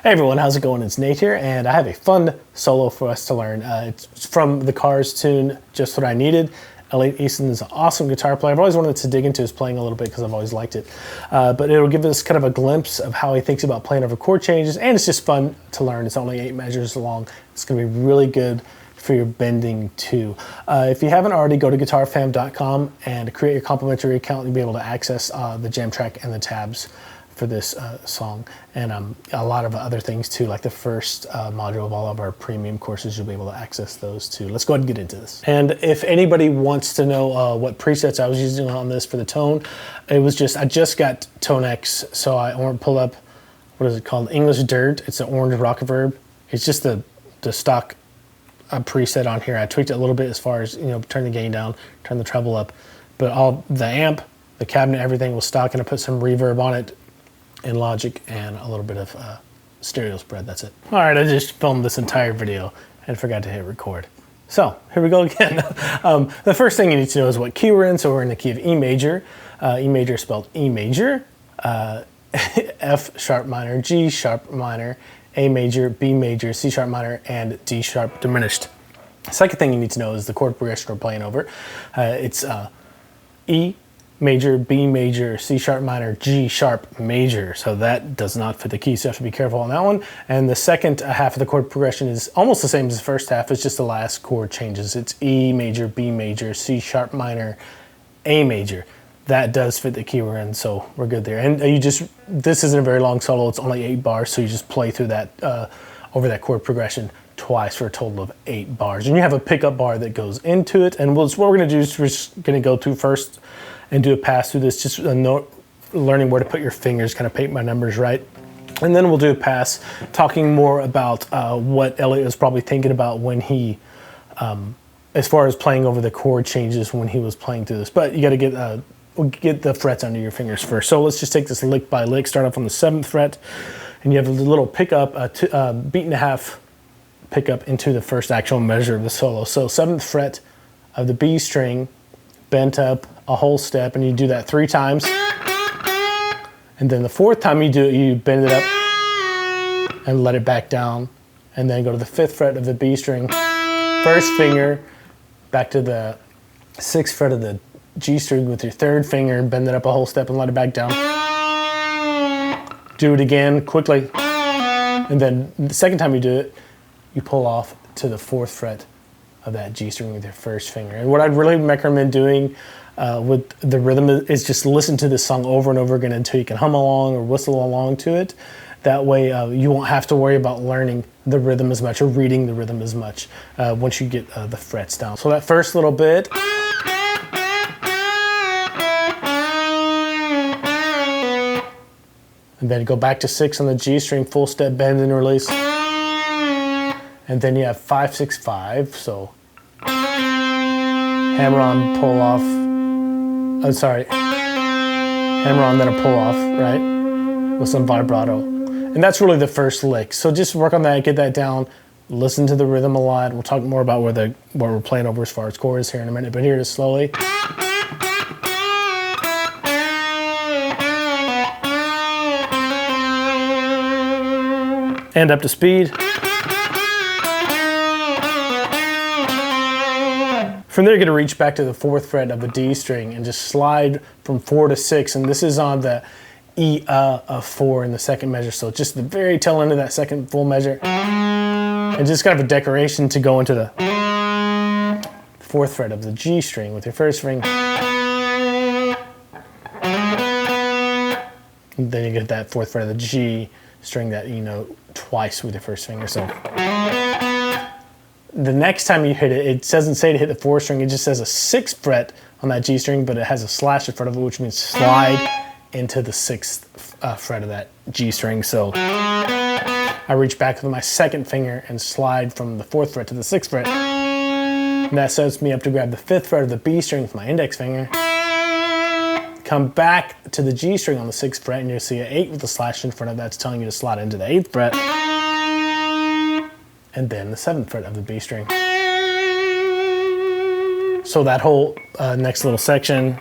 Hey everyone, how's it going? It's Nate here, and I have a fun solo for us to learn. It's from the Cars tune, Just What I Needed. Elliot Easton is an awesome guitar player. I've always wanted to dig into his playing a little bit because I've always liked it. But it'll give us kind of a glimpse of how he thinks about playing over chord changes, and it's just fun to learn. It's only 8 measures long. It's going to be really good for your bending too. If you haven't already, go to guitarfam.com and create your complimentary account. You'll be able to access the jam track and the tabs for this song, and a lot of other things too, like the first module of all of our premium courses. You'll be able to access those too. Let's go ahead and get into this. And if anybody wants to know what presets I was using on this for the tone, it was I just got Tone X, so I want to pull up, what is it called? English Dirt. It's an orange rock reverb. It's just the stock preset on here. I tweaked it a little bit as far as, turn the gain down, turn the treble up, but all the amp, the cabinet, everything was stock, and I put some reverb on it in Logic and a little bit of stereo spread. That's it. All right, I just filmed this entire video and forgot to hit record. So here we go again. The first thing you need to know is what key we're in. So we're in the key of E major. E major spelled E major, F sharp minor, G sharp minor, A major, B major, C sharp minor, and D sharp diminished. Second thing you need to know is the chord progression we're playing over. It's E major, B major, C sharp minor, G sharp major. So that does not fit the key, so you have to be careful on that one. And the second half of the chord progression is almost the same as the first half. It's just the last chord changes. It's E major, B major, C sharp minor, A major. That does fit the key we're in, so we're good there. And this isn't a very long solo. It's only 8 bars, so you just play through that over that chord progression twice for a total of 8 bars. And you have a pickup bar that goes into it. And what we're going to do is we're just going to go through first and do a pass through this, just learning where to put your fingers, kind of paint my numbers right. And then we'll do a pass talking more about what Elliot was probably thinking about when he, as far as playing over the chord changes when he was playing through this. But you got to get the frets under your fingers first. So let's just take this lick by lick. Start off on the 7th fret, and you have a little pickup, beat and a half pickup into the first actual measure of the solo. So 7th fret of the B string, bent up a whole step, and you do that 3 times. And then the 4th time you do it, you bend it up and let it back down, and then go to the 5th fret of the B string, first finger, back to the 6th fret of the G string with your 3rd finger, bend it up a whole step and let it back down. Do it again quickly, and then the second time you do it, you pull off to the 4th fret of that G string with your 1st finger. And what I'd really recommend doing with the rhythm is just listen to this song over and over again until you can hum along or whistle along to it. That way you won't have to worry about learning the rhythm as much or reading the rhythm as much once you get the frets down. So that first little bit, and then go back to 6 on the G string, full step bend and release. And then you have 5, 6, 5. So hammer on, pull off. Hammer on, then a pull off, right? With some vibrato. And that's really the first lick. So just work on that, get that down, listen to the rhythm a lot. We'll talk more about what we're playing over as far as chords here in a minute, but here it is slowly. And up to speed. From there, you're going to reach back to the 4th fret of the D string and just slide from 4 to 6. And this is on the E of 4 in the 2nd measure. So just the very tail end of that 2nd full measure. And just kind of a decoration to go into the 4th fret of the G string with your 1st finger. And then you get that 4th fret of the G string that you know twice with your 1st finger. So the next time you hit it, it doesn't say to hit the 4th string, it just says a 6th fret on that G string, but it has a slash in front of it, which means slide into the 6th fret of that G string. So I reach back with my 2nd finger and slide from the 4th fret to the 6th fret. And that sets me up to grab the 5th fret of the B string with my index finger. Come back to the G string on the 6th fret, and you'll see an 8 with a slash in front of that's telling you to slide into the 8th fret. And then the 7th fret of the B string. So that whole next little section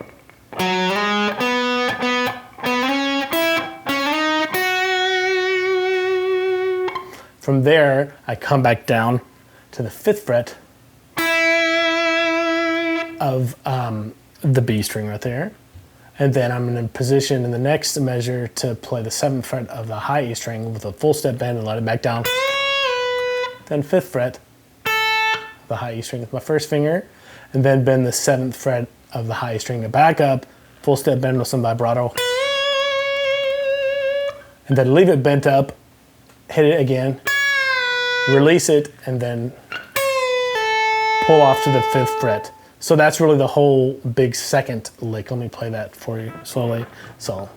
From there, I come back down to the 5th fret of the B string right there. And then I'm in a position in the next measure to play the 7th fret of the high E string with a full step bend and let it back down. Then 5th fret of the high E string with my first finger, and then bend the 7th fret of the high E string to back up, full step bend with some vibrato. And then leave it bent up, hit it again, release it, and then pull off to the 5th fret. So that's really the whole big second lick. Let me play that for you slowly. So.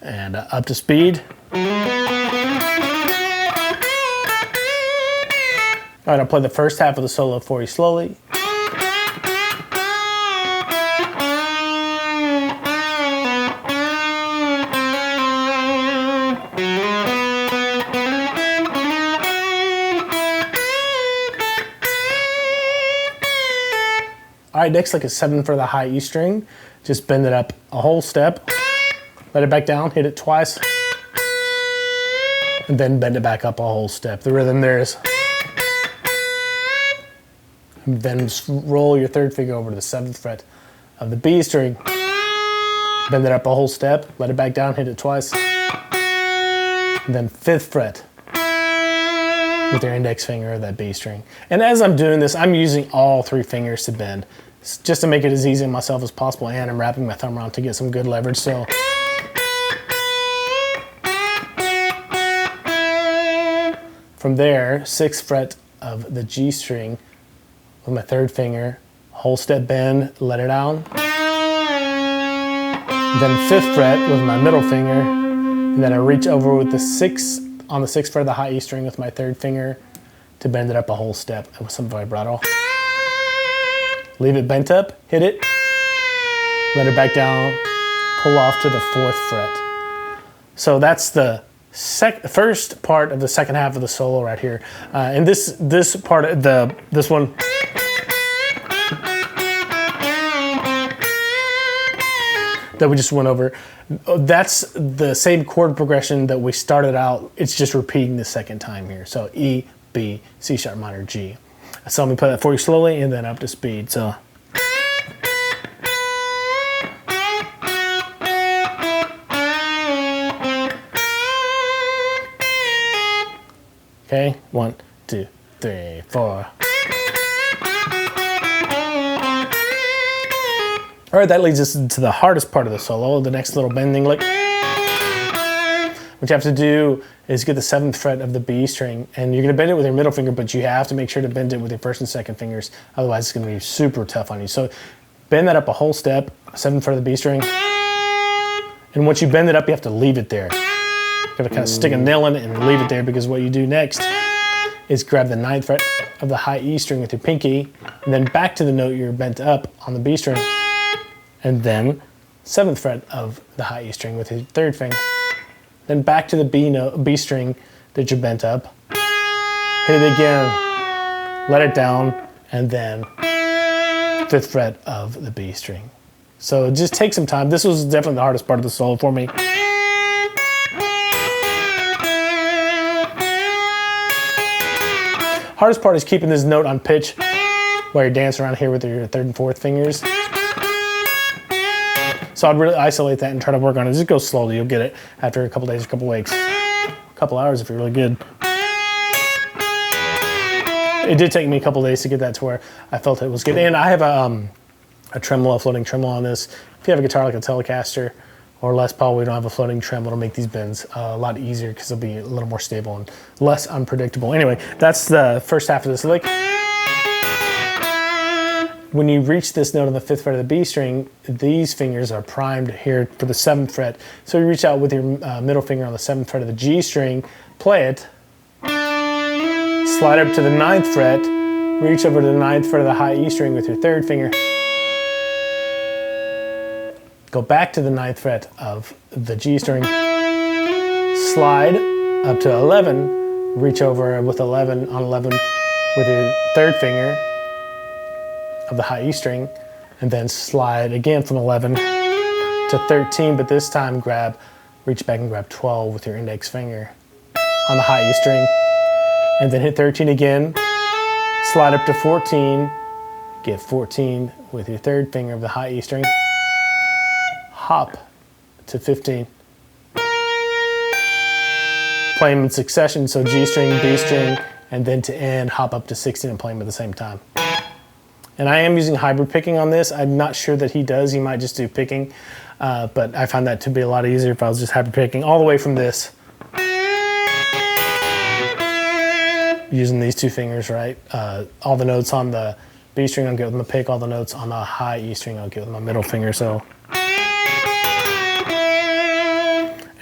And up to speed. All right, I'll play the first half of the solo for you slowly. All right, next lick is 7 for the high E string. Just bend it up a whole step, let it back down, hit it twice, and then bend it back up a whole step. The rhythm there is. And then just roll your 3rd finger over to the 7th fret of the B string. Bend it up a whole step, let it back down, hit it twice. And then 5th fret with your index finger of that B string. And as I'm doing this, I'm using all 3 fingers to bend, just to make it as easy on myself as possible, and I'm wrapping my thumb around to get some good leverage. So from there, 6th fret of the G string with my 3rd finger, whole step bend, let it down. Then 5th fret with my middle finger, and then I reach over with the 6th on the 6th fret of the high E string with my 3rd finger to bend it up a whole step with some vibrato. Leave it bent up, hit it, let it back down, pull off to the 4th fret. So that's the first part of the second half of the solo right here. And this part of this one, that we just went over, that's the same chord progression that we started out. It's just repeating the second time here. So E, B, C sharp minor, G. So let me play that for you slowly and then up to speed. So. Okay, 1, 2, 3, 4. All right, that leads us to the hardest part of the solo, the next little bending lick. What you have to do is get the 7th fret of the B string, and you're gonna bend it with your middle finger, but you have to make sure to bend it with your 1st and 2nd fingers, otherwise it's gonna be super tough on you. So bend that up a whole step, 7th fret of the B string, and once you bend it up, you have to leave it there. You're gonna kind of stick a nail in it and leave it there, because what you do next is grab the 9th fret of the high E string with your pinky, and then back to the note you're bent up on the B string, and then 7th fret of the high E string with your 3rd finger. Then back to the B string that you're bent up. Hit it again, let it down, and then 5th fret of the B string. So just take some time. This was definitely the hardest part of the solo for me. Hardest part is keeping this note on pitch while you're dancing around here with your 3rd and 4th fingers. So I'd really isolate that and try to work on it. Just go slowly, you'll get it after a couple days, a couple weeks, a couple hours if you're really good. It did take me a couple days to get that to where I felt it was good. And I have a tremolo, a floating tremolo on this. If you have a guitar like a Telecaster or Les Paul, we don't have a floating tremolo to make these bends a lot easier, because they'll be a little more stable and less unpredictable. Anyway, that's the first half of this lick. When you reach this note on the 5th fret of the B string, these fingers are primed here for the 7th fret. So you reach out with your middle finger on the 7th fret of the G string, play it, slide up to the 9th fret, reach over to the 9th fret of the high E string with your 3rd finger, go back to the 9th fret of the G string, slide up to 11, reach over with 11 on 11 with your 3rd finger of the high E string, and then slide again from 11 to 13, but this time reach back and grab 12 with your index finger on the high E string, and then hit 13 again, slide up to 14, get 14 with your third finger of the high E string, hop to 15. Play them in succession, so G string, B string, and then to end, hop up to 16 and play them at the same time. And I am using hybrid picking on this. I'm not sure that he does. He might just do picking, but I find that to be a lot easier if I was just hybrid picking all the way from this. Using these two fingers, right? All the notes on the B string I'll get with my pick, all the notes on the high E string I'll get with my middle finger, so.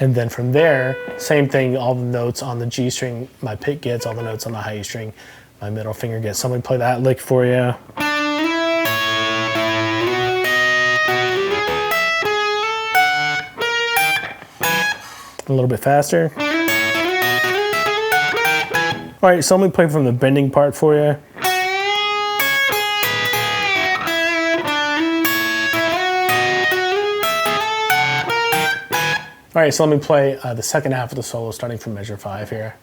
And then from there, same thing, all the notes on the G string my pick gets, all the notes on the high E string my middle finger gets. So I'm gonna play that lick for you. A little bit faster. All right, so let me play from the bending part for you. All right, so let me play the second half of the solo starting from measure 5 here.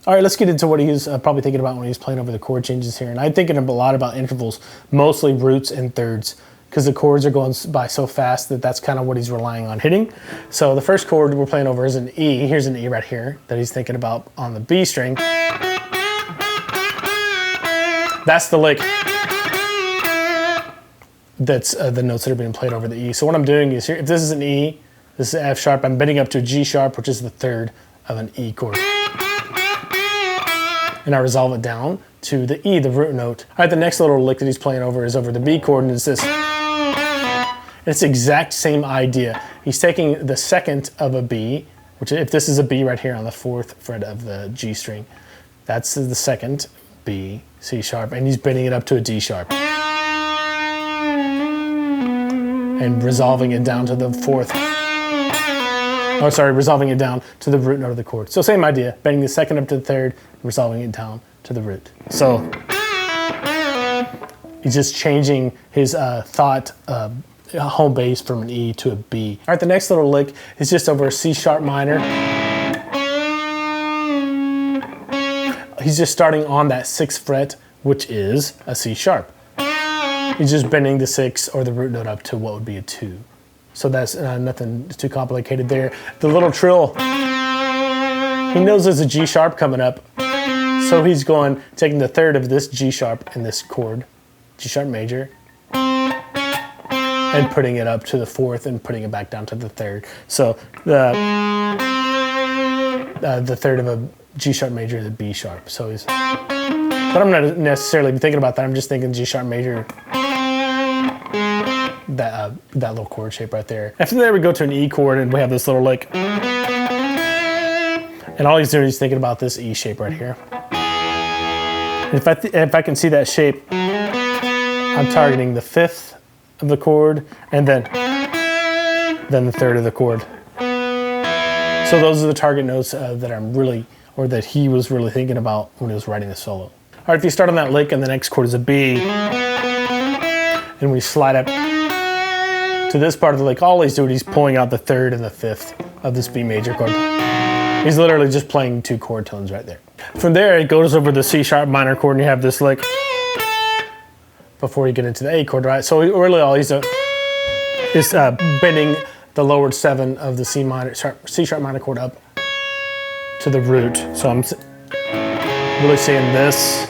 All right, let's get into what he was probably thinking about when he was playing over the chord changes here. And I'm thinking a lot about intervals, mostly roots and thirds, because the chords are going by so fast that that's kind of what he's relying on hitting. So the first chord we're playing over is an E. Here's an E right here that he's thinking about on the B string. That's the lick. That's the notes that are being played over the E. So what I'm doing is here, if this is an E, this is F sharp, I'm bending up to a G sharp, which is the third of an E chord. And I resolve it down to the E, the root note. All right, the next little lick that he's playing over is over the B chord, and it's this. It's the exact same idea. He's taking the second of a B, which if this is a B right here on the 4th fret of the G string, that's the second B, C sharp, and he's bending it up to a D sharp. And resolving it down to the 4th. Oh, sorry, resolving it down to the root note of the chord. So same idea, bending the second up to the third, resolving it down to the root. So he's just changing his thought home base from an E to a B. All right, the next little lick is just over a C sharp minor. He's just starting on that 6th fret, which is a C sharp. He's just bending the 6 or the root note up to what would be a 2. So that's nothing too complicated there. The little trill, he knows there's a G sharp coming up. So he's taking the third of this G sharp in this chord, G sharp major, and putting it up to the 4th and putting it back down to the 3rd. So the third of a G sharp major is a B sharp. So but I'm not necessarily thinking about that. I'm just thinking G sharp major, that little chord shape right there. After that, we go to an E chord and we have this little lick. And all he's doing is thinking about this E shape right here. And if I can see that shape, I'm targeting the 5th of the chord and then the 3rd of the chord. So those are the target notes that he was really thinking about when he was writing the solo. All right, if you start on that lick and the next chord is a B, and we slide up to this part of the lick, all he's doing is pulling out the 3rd and the 5th of this B major chord. He's literally just playing 2 chord tones right there. From there, it goes over the C sharp minor chord, and you have this lick before you get into the A chord, right? So really all he's doing is bending the lowered 7 of the C sharp minor chord up to the root. So I'm really saying this.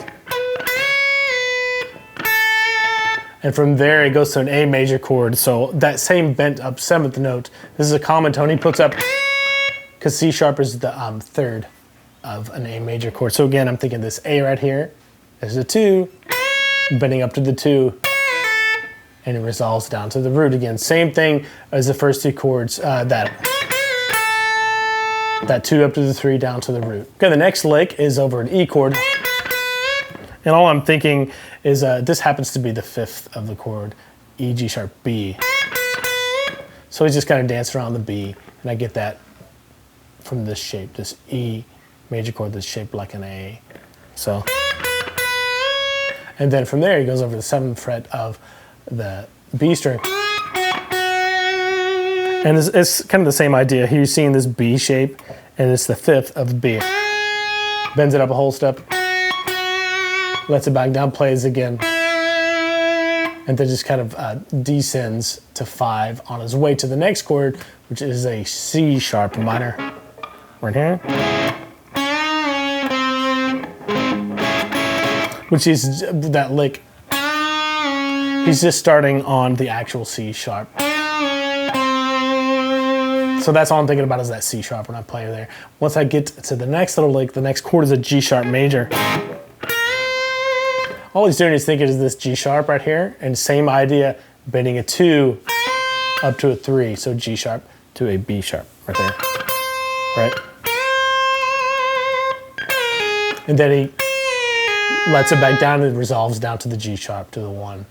And from there, it goes to an A major chord. So that same bent up 7th note, this is a common tone he puts up because C sharp is the 3rd of an A major chord. So again, I'm thinking this A right here is a 2, bending up to the 2, and it resolves down to the root again. Same thing as the first 2 chords, that 2 up to the 3, down to the root. Okay, the next lick is over an E chord. And all I'm thinking is this happens to be the 5th of the chord, E, G sharp, B. So he's just kind of dancing around the B, and I get that from this shape, this E major chord that's shaped like an A. So, and then from there he goes over the 7th fret of the B string. And it's kind of the same idea. Here you're seeing this B shape, and it's the 5th of B. Bends it up a whole step, lets it back down, plays again, and then just kind of descends to 5 on his way to the next chord, which is a C sharp minor. Right here. Which is that lick. He's just starting on the actual C sharp. So that's all I'm thinking about is that C sharp when I play there. Once I get to the next little lick, the next chord is a G sharp major. All he's doing is thinking is this G sharp right here, and same idea, bending a 2 up to a 3, so G sharp to a B sharp right there, right? And then he lets it back down and it resolves down to the G sharp to the 1.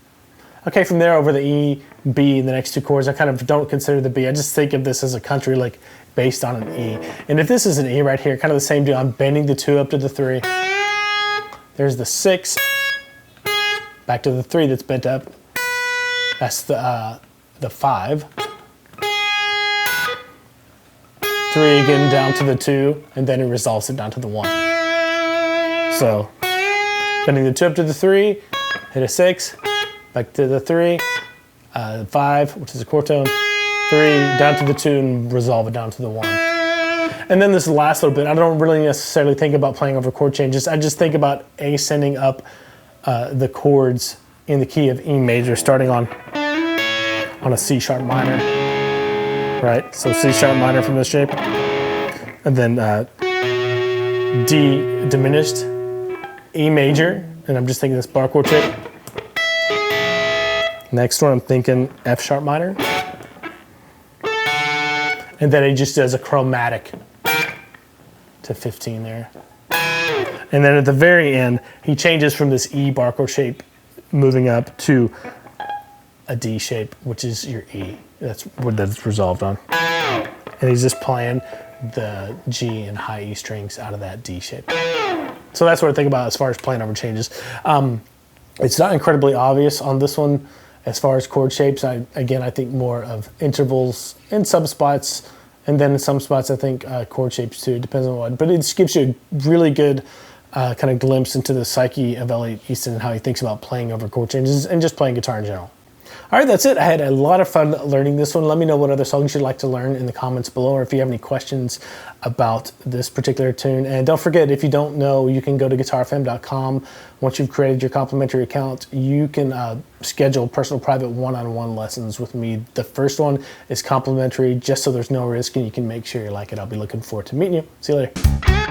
Okay, from there over the E, B, and the next 2 chords, I kind of don't consider the B. I just think of this as a country lick based on an E. And if this is an E right here, kind of the same deal. I'm bending the 2 up to the 3. There's the 6, back to the 3 that's bent up. That's the 5. 3 again down to the 2, and then it resolves it down to the 1. So, bending the 2 up to the 3, hit a 6, back to the 3, 5, which is a quarter tone, 3, down to the 2, and resolve it down to the 1. And then this last little bit, I don't really necessarily think about playing over chord changes. I just think about ascending up the chords in the key of E major, starting on a C sharp minor, right? So C sharp minor from this shape, and then D diminished, E major, and I'm just thinking this bar chord shape. Next one, I'm thinking F sharp minor. And then he just does a chromatic to 15 there. And then at the very end, he changes from this E bar chord shape, moving up to a D shape, which is your E. That's what that's resolved on. And he's just playing the G and high E strings out of that D shape. So that's what I think about as far as playing over changes. It's not incredibly obvious on this one as far as chord shapes. I think more of intervals and some spots, and then in some spots I think chord shapes too, depends on what. But it just gives you a really good kind of glimpse into the psyche of Elliot Easton and how he thinks about playing over chord changes and just playing guitar in general. All right, that's it. I had a lot of fun learning this one. Let me know what other songs you'd like to learn in the comments below, or if you have any questions about this particular tune. And don't forget, if you don't know, you can go to guitarfm.com. Once you've created your complimentary account, you can schedule personal private one-on-one lessons with me. The first one is complimentary, just so there's no risk and you can make sure you like it. I'll be looking forward to meeting you. See you later.